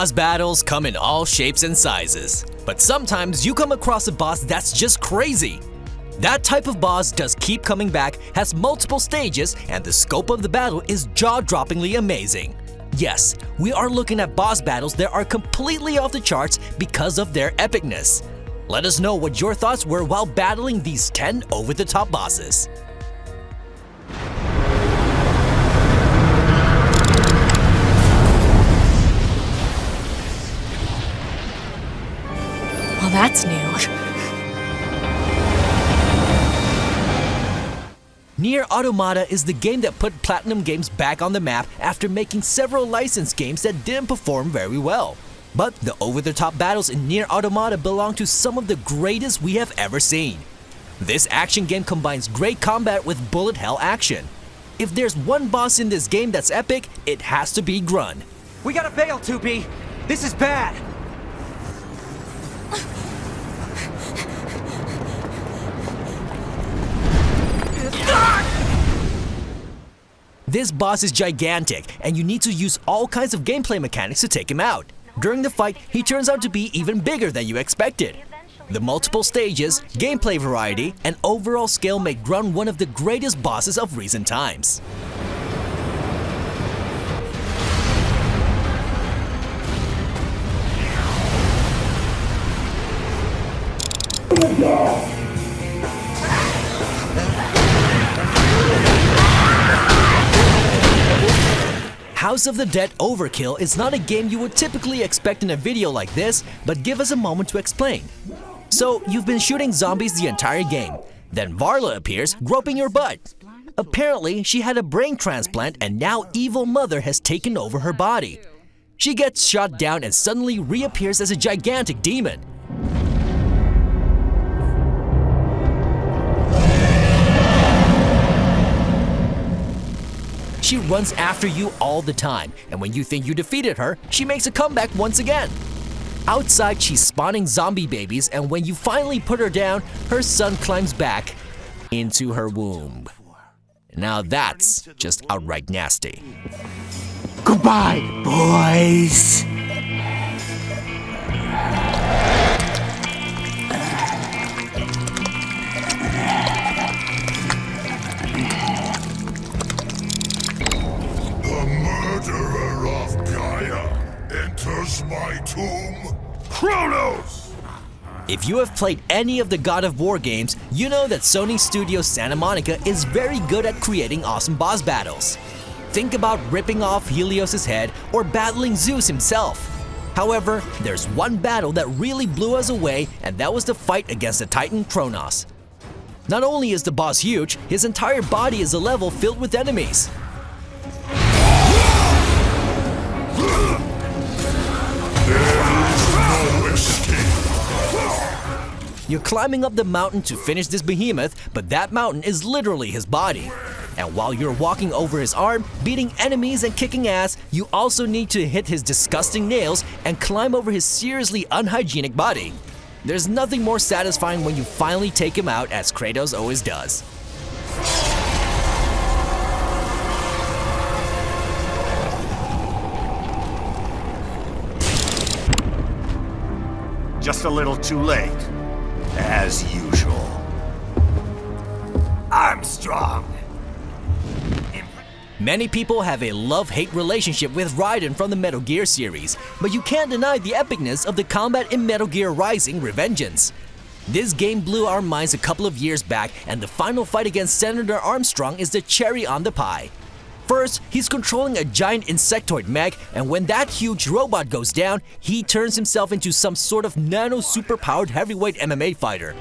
Boss battles come in all shapes and sizes, but sometimes you come across a boss that's just crazy. That type of boss does keep coming back, has multiple stages, and the scope of the battle is jaw-droppingly amazing. Yes, we are looking at boss battles that are completely off the charts because of their epicness. Let us know what your thoughts were while battling these 10 over-the-top bosses. Well, that's new. Nier Automata is the game that put Platinum Games back on the map after making several licensed games that didn't perform very well. But the over-the-top battles in Nier Automata belong to some of the greatest we have ever seen. This action game combines great combat with bullet hell action. If there's one boss in this game that's epic, it has to be Grun. We gotta bail, 2B! This is bad! This boss is gigantic, and you need to use all kinds of gameplay mechanics to take him out. During the fight, he turns out to be even bigger than you expected. The multiple stages, gameplay variety, and overall scale make Grun one of the greatest bosses of recent times. House of the Dead Overkill is not a game you would typically expect in a video like this, but give us a moment to explain. So, you've been shooting zombies the entire game. Then Varla appears, groping your butt. Apparently, she had a brain transplant and now Evil Mother has taken over her body. She gets shot down and suddenly reappears as a gigantic demon. She runs after you all the time, and when you think you defeated her, she makes a comeback once again. Outside, she's spawning zombie babies, and when you finally put her down, her son climbs back into her womb. Now that's just outright nasty. Goodbye, boys! My tomb, Kronos! If you have played any of the God of War games, you know that Sony Studios Santa Monica is very good at creating awesome boss battles. Think about ripping off Helios' head or battling Zeus himself. However, there's one battle that really blew us away, and that was the fight against the Titan Kronos. Not only is the boss huge, his entire body is a level filled with enemies. You're climbing up the mountain to finish this behemoth, but that mountain is literally his body. And while you're walking over his arm, beating enemies and kicking ass, you also need to hit his disgusting nails and climb over his seriously unhygienic body. There's nothing more satisfying when you finally take him out, as Kratos always does. Just a little too late, as usual. Armstrong! Many people have a love-hate relationship with Raiden from the Metal Gear series, but you can't deny the epicness of the combat in Metal Gear Rising: Revengeance. This game blew our minds a couple of years back, and the final fight against Senator Armstrong is the cherry on the pie. First, he's controlling a giant insectoid mech, and when that huge robot goes down, he turns himself into some sort of nano-superpowered heavyweight MMA fighter.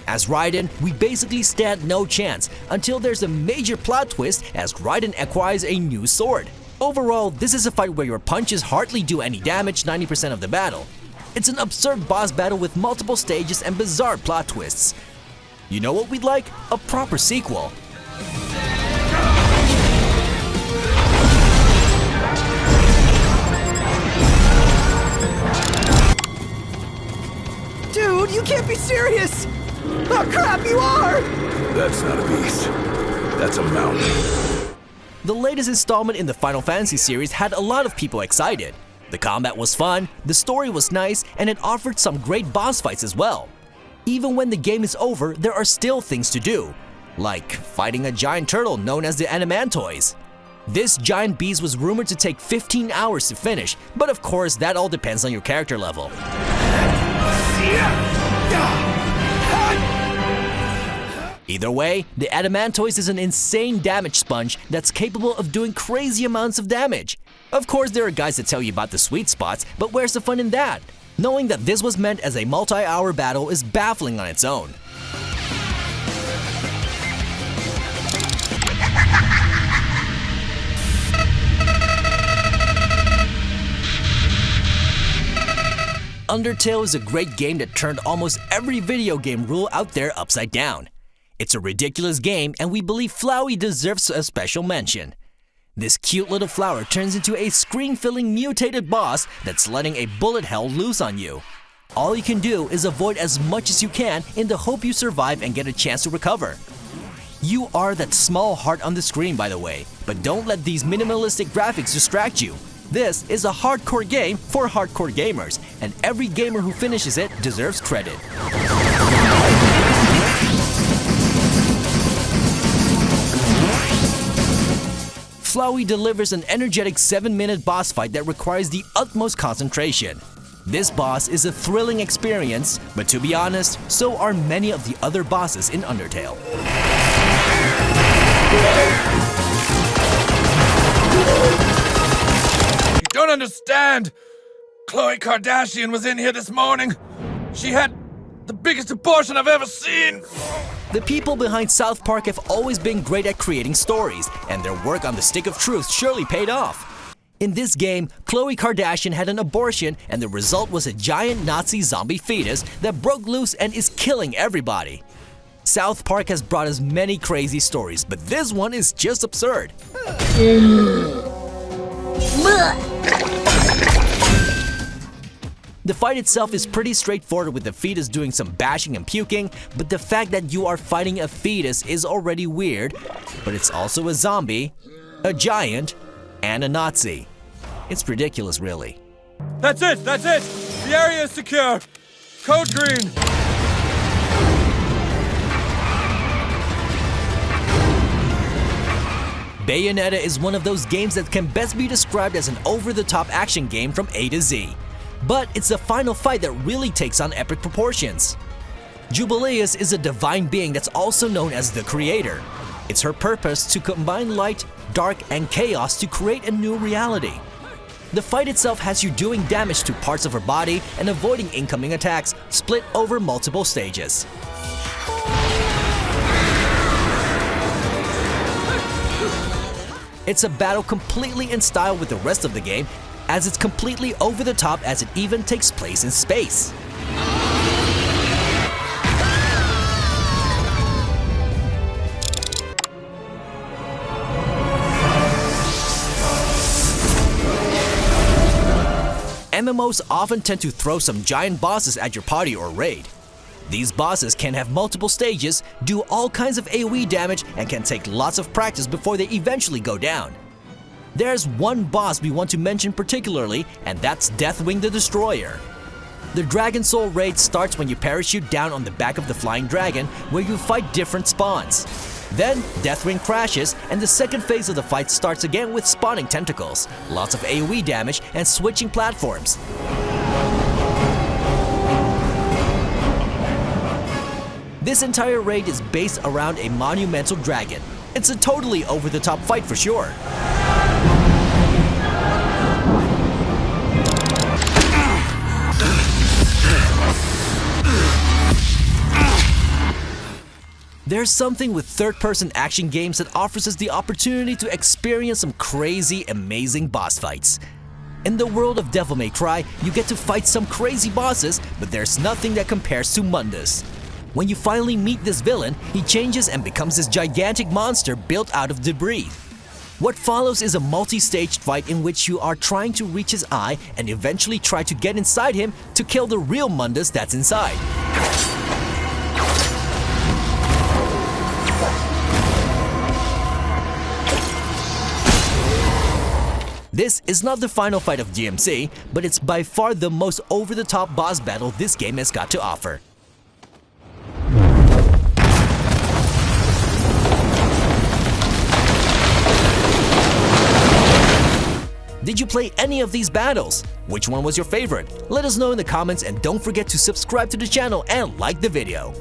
As Raiden, we basically stand no chance until there's a major plot twist as Raiden acquires a new sword. Overall, this is a fight where your punches hardly do any damage 90% of the battle. It's an absurd boss battle with multiple stages and bizarre plot twists. You know what we'd like? A proper sequel. Dude, you can't be serious! Oh crap, you are! That's not a beast. That's a mountain. The latest installment in the Final Fantasy series had a lot of people excited. The combat was fun, the story was nice, and it offered some great boss fights as well. Even when the game is over, there are still things to do, like fighting a giant turtle known as the Animantoids. This giant beast was rumored to take 15 hours to finish, but of course that all depends on your character level. Either way, the Adamantoise is an insane damage sponge that's capable of doing crazy amounts of damage. Of course, there are guys that tell you about the sweet spots, but where's the fun in that? Knowing that this was meant as a multi-hour battle is baffling on its own. Undertale is a great game that turned almost every video game rule out there upside down. It's a ridiculous game, and we believe Flowey deserves a special mention. This cute little flower turns into a screen-filling mutated boss that's letting a bullet hell loose on you. All you can do is avoid as much as you can in the hope you survive and get a chance to recover. You are that small heart on the screen, by the way, but don't let these minimalistic graphics distract you. This is a hardcore game for hardcore gamers, and every gamer who finishes it deserves credit. Flowey delivers an energetic 7-minute boss fight that requires the utmost concentration. This boss is a thrilling experience, but to be honest, so are many of the other bosses in Undertale. You don't understand! Khloe Kardashian was in here this morning. She had the biggest abortion I've ever seen. The people behind South Park have always been great at creating stories, and their work on the Stick of Truth surely paid off. In this game, Khloe Kardashian had an abortion, and the result was a giant Nazi zombie fetus that broke loose and is killing everybody. South Park has brought us many crazy stories, but this one is just absurd. The fight itself is pretty straightforward, with the fetus doing some bashing and puking, but the fact that you are fighting a fetus is already weird, but it's also a zombie, a giant, and a Nazi. It's ridiculous, really. That's it! The area is secure! Code green! Bayonetta is one of those games that can best be described as an over-the-top action game from A to Z. But it's the final fight that really takes on epic proportions. Jubileus is a divine being that's also known as the Creator. It's her purpose to combine light, dark, and chaos to create a new reality. The fight itself has you doing damage to parts of her body and avoiding incoming attacks, split over multiple stages. It's a battle completely in style with the rest of the game, as it's completely over the top as it even takes place in space. MMOs often tend to throw some giant bosses at your party or raid. These bosses can have multiple stages, do all kinds of AoE damage, and can take lots of practice before they eventually go down. There's one boss we want to mention particularly, and that's Deathwing the Destroyer. The Dragon Soul raid starts when you parachute down on the back of the flying dragon, where you fight different spawns. Then, Deathwing crashes, and the second phase of the fight starts again with spawning tentacles, lots of AoE damage, and switching platforms. This entire raid is based around a monumental dragon. It's a totally over-the-top fight for sure. There's something with third-person action games that offers us the opportunity to experience some crazy, amazing boss fights. In the world of Devil May Cry, you get to fight some crazy bosses, but there's nothing that compares to Mundus. When you finally meet this villain, he changes and becomes this gigantic monster built out of debris. What follows is a multi-staged fight in which you are trying to reach his eye and eventually try to get inside him to kill the real Mundus that's inside. This is not the final fight of DMC, but it's by far the most over-the-top boss battle this game has got to offer. Did you play any of these battles? Which one was your favorite? Let us know in the comments and don't forget to subscribe to the channel and like the video.